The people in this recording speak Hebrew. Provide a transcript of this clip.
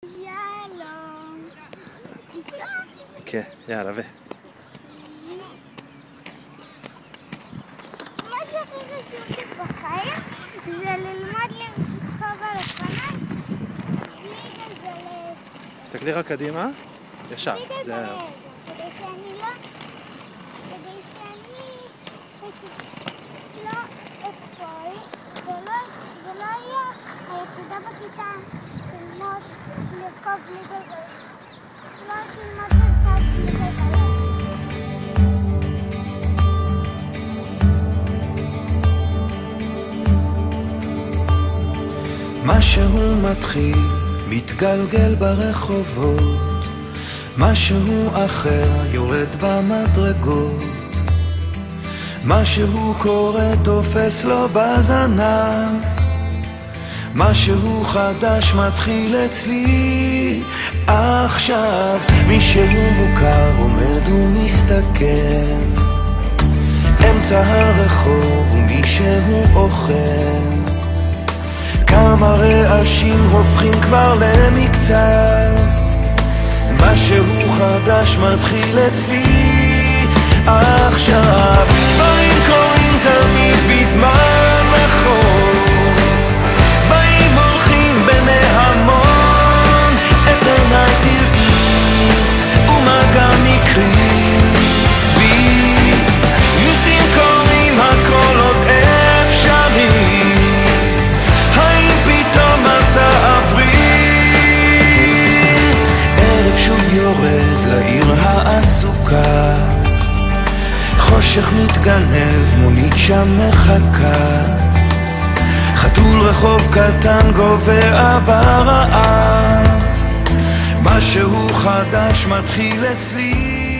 שלום. כן, יאללה, מה שהכי חשוב לי בחיים זה ללמוד לרכוב על אופניים בלי גלגלי. תסתכלי רק קדימה, ישר. בלי גלגלי, כדי שאני פשוט לא אפול ולא אהיה היחידה בכיתה ללמוד לרכוב בלי גלגלי. לא תלמד לרכוב בלי גלגלי. משהו מתחיל, מתגלגל ברחובות, משהו אחר יורד במדרגות, משהו קורה תופס לו בזנב, משהו חדש מתחיל אצלי עכשיו. מישהו מוכר עומד ומסתכל אמצע הרחוב ומישהו אוכל, כמה רעשים הופכים כבר למקצת, משהו חדש מתחיל אצלי עכשיו. דברים קורים תמיד בזמן נכון, באים הולכים בני המון, את עיניי תראי ומה גם נקרי בי, ניסים קורים הכל עוד אפשרי, יורד לעיר העסוקה, חושך מתגנב, מונית שם מחכה, חתול רחוב קטן גובע ברעב, משהו חדש מתחיל אצלי